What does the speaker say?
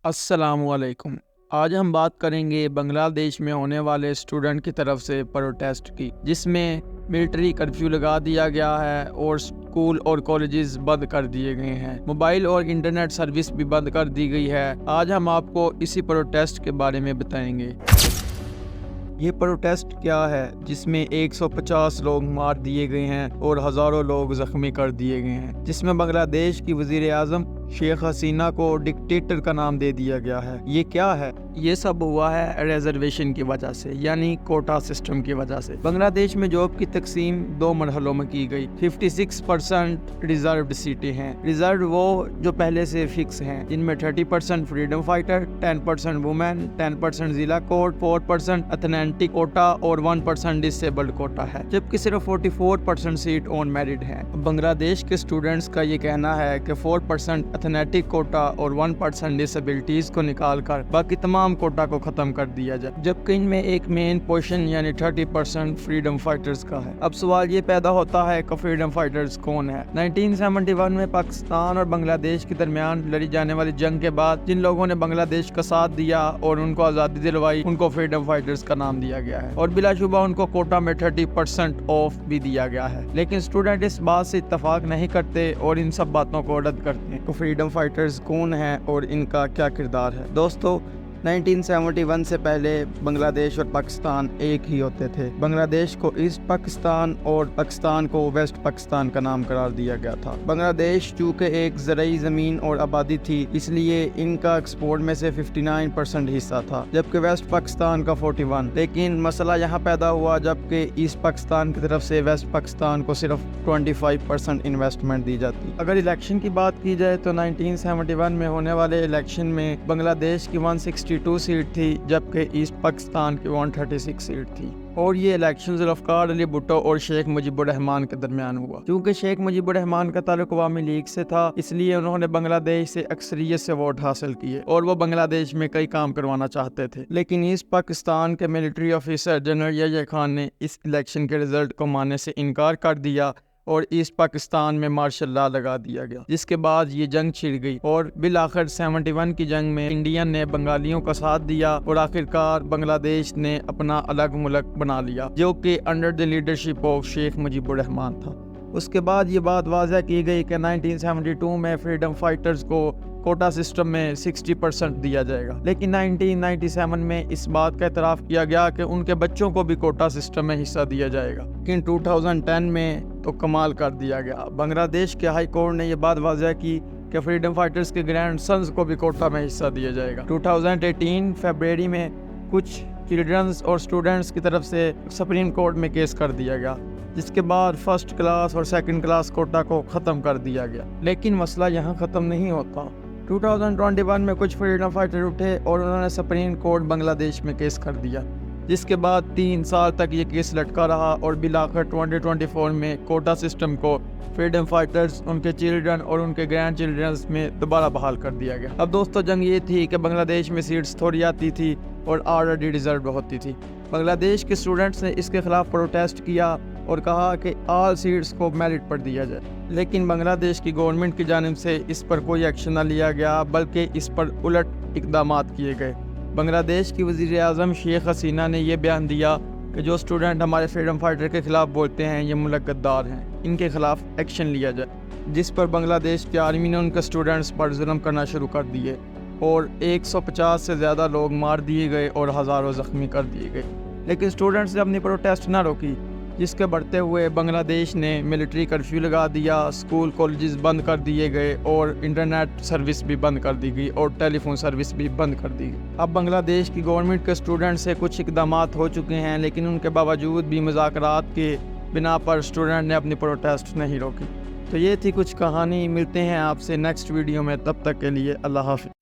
السلام علیکم۔ آج ہم بات کریں گے بنگلہ دیش میں ہونے والے اسٹوڈنٹ کی طرف سے پروٹیسٹ کی، جس میں ملٹری کرفیو لگا دیا گیا ہے اور اسکول اور کالجز بند کر دیے گئے ہیں۔ موبائل اور انٹرنیٹ سروس بھی بند کر دی گئی ہے۔ آج ہم آپ کو اسی پروٹیسٹ کے بارے میں بتائیں گے۔ یہ پروٹیسٹ کیا ہے جس میں 150 لوگ مار دیے گئے ہیں اور ہزاروں لوگ زخمی کر دیے گئے ہیں، جس میں بنگلہ دیش کی وزیر اعظم شیخ حسینہ کو ڈکٹیٹر کا نام دے دیا گیا ہے۔ یہ کیا ہے؟ یہ سب ہوا ہے ریزرویشن کی وجہ سے، یعنی کوٹا سسٹم کی وجہ سے۔ بنگلہ دیش میں جاب کی تقسیم 2 مرحلوں میں کی گئی۔ 56% ریزروڈ سیٹیں ہیں۔ ریزروڈ وہ جو پہلے سے فکس ہیں، جن میں 30% فریڈم فائٹر، 10% وومن، 10% ضلع کوٹ، 4% اتھنینٹک کوٹا اور 1% ڈسیبلڈ کوٹا ہے، جبکہ صرف 44% سیٹ آن میرٹ ہیں۔ بنگلہ دیش کے اسٹوڈنٹس کا یہ کہنا ہے کہ 4% اتھنینٹک کوٹا اور 1% ڈسیبلٹیز کو نکال کر باقی تمام کوٹا کو ختم کر دیا جائے، جبکہ ان میں ایک مین پورشن یعنی 30% فریڈم فائٹرز کا ہے۔ اب سوال یہ پیدا ہوتا ہے کہ فریڈم فائٹرز کون ہے؟ 1971 میں پاکستان اور بنگلہ دیش کے درمیان لڑی جانے والی جنگ کے بعد جن لوگوں نے بنگلہ دیش کا ساتھ دیا اور ان کو آزادی دلوائی، ان کو فریڈم فائٹرز کا نام دیا گیا ہے، اور بلا شبہ ان کو کوٹا میں 30% آف بھی دیا گیا ہے۔ لیکن اسٹوڈنٹ اس بات سے اتفاق نہیں کرتے اور ان سب باتوں کو رد کرتے ہیں۔ فریڈم فائٹرز کون ہیں اور ان کا کیا کردار ہے؟ دوستو، 1971 سے پہلے بنگلہ دیش اور پاکستان ایک ہی ہوتے تھے۔ بنگلہ دیش کو ایسٹ پاکستان اور پاکستان کو ویسٹ پاکستان کا نام قرار دیا گیا تھا۔ بنگلہ دیش چونکہ ایک زرعی زمین اور آبادی تھی، اس لیے ان کا ایکسپورٹ میں سے 59% حصہ تھا، جبکہ ویسٹ پاکستان کا 41%۔ لیکن مسئلہ یہاں پیدا ہوا جبکہ ایسٹ پاکستان کی طرف سے ویسٹ پاکستان کو صرف 25% انویسٹمنٹ دی جاتی۔ اگر الیکشن کی بات کی جائے تو 1971 میں ہونے والے الیکشن میں بنگلہ دیش کی 162 سیٹ تھی، جبکہ ایسٹ پاکستان کی 136 سیٹ تھی، اور یہ الیکشن ذوالفقار علی بھٹو اور شیخ مجیب الرحمان کے درمیان ہوا۔ کیونکہ شیخ مجیب الرحمان کا تعلق عوامی لیگ سے تھا، اس لیے انہوں نے بنگلہ دیش سے اکثریت سے ووٹ حاصل کیے اور وہ بنگلہ دیش میں کئی کام کروانا چاہتے تھے۔ لیکن ایسٹ پاکستان کے military officer general Yahya Khan نے اس الیکشن کے رزلٹ کو ماننے سے انکار کر دیا اور ایسٹ پاکستان میں مارشل لا لگا دیا گیا، جس کے بعد یہ جنگ چھڑ گئی اور بالآخر 71 کی جنگ میں انڈین نے بنگالیوں کا ساتھ دیا اور آخرکار بنگلہ دیش نے اپنا الگ ملک بنا لیا، جو کہ انڈر دی لیڈرشپ آف شیخ مجیب الرحمان تھا۔ اس کے بعد یہ بات واضح کی گئی کہ 1972 میں فریڈم فائٹرز کو کوٹا سسٹم میں 60% دیا جائے گا، لیکن 1997 میں اس بات کا اعتراف کیا گیا کہ ان کے بچوں کو بھی کوٹا سسٹم میں حصہ دیا جائے گا، لیکن 2010 میں تو کمال کر دیا گیا۔ بنگلہ دیش کے ہائی کورٹ نے یہ بات واضح کی کہ فریڈم فائٹرز کے گرینڈ سنز کو بھی کوٹا میں حصہ دیا جائے گا۔ 2018 فیبروری میں کچھ چلڈرنز اور اسٹوڈنٹس کی طرف سے سپریم کورٹ میں کیس کر دیا گیا، جس کے بعد فرسٹ کلاس اور سیکنڈ کلاس کوٹا کو ختم کر دیا گیا۔ لیکن مسئلہ یہاں ختم نہیں ہوتا۔ 2021 میں کچھ فریڈم فائٹر اٹھے اور انہوں نے سپریم کورٹ بنگلہ دیش میں کیس کر دیا، جس کے بعد 3 سال تک یہ کیس لٹکا رہا اور بالآخر 2024 میں کوٹا سسٹم کو فریڈم فائٹرز، ان کے چلڈرن اور ان کے گرینڈ چلڈرنز میں دوبارہ بحال کر دیا گیا۔ اب دوستو، جنگ یہ تھی کہ بنگلہ دیش میں سیٹس تھوڑی آتی تھی اور آلریڈی ریزرو ہوتی تھی۔ بنگلہ دیش کے اسٹوڈنٹس نے اس کے خلاف پروٹیسٹ کیا اور کہا کہ آل سیٹس کو میرٹ پر دیا جائے، لیکن بنگلہ دیش کی گورنمنٹ کی جانب سے اس پر کوئی ایکشن نہ لیا گیا، بلکہ اس پر الٹ اقدامات کیے گئے۔ بنگلہ دیش کی وزیر اعظم شیخ حسینہ نے یہ بیان دیا کہ جو اسٹوڈنٹ ہمارے فریڈم فائٹر کے خلاف بولتے ہیں یہ ملک غدار ہیں، ان کے خلاف ایکشن لیا جائے، جس پر بنگلہ دیش کی آرمی نے ان کے اسٹوڈنٹس پر ظلم کرنا شروع کر دیے اور 150 سے زیادہ لوگ مار دیے گئے اور ہزاروں زخمی کر دیے گئے۔ لیکن اسٹوڈنٹس نے اپنی پروٹیسٹ نہ روکی، جس کے بڑھتے ہوئے بنگلہ دیش نے ملٹری کرفیو لگا دیا، اسکول کالجز بند کر دیے گئے اور انٹرنیٹ سروس بھی بند کر دی گئی اور ٹیلی فون سروس بھی بند کر دی گئی۔ اب بنگلہ دیش کی گورنمنٹ کے اسٹوڈنٹ سے کچھ اقدامات ہو چکے ہیں، لیکن ان کے باوجود بھی مذاکرات کے بنا پر اسٹوڈنٹ نے اپنی پروٹیسٹ نہیں روکی۔ تو یہ تھی کچھ کہانی۔ ملتے ہیں آپ سے نیکسٹ ویڈیو میں، تب تک کے لیے اللہ حافظ۔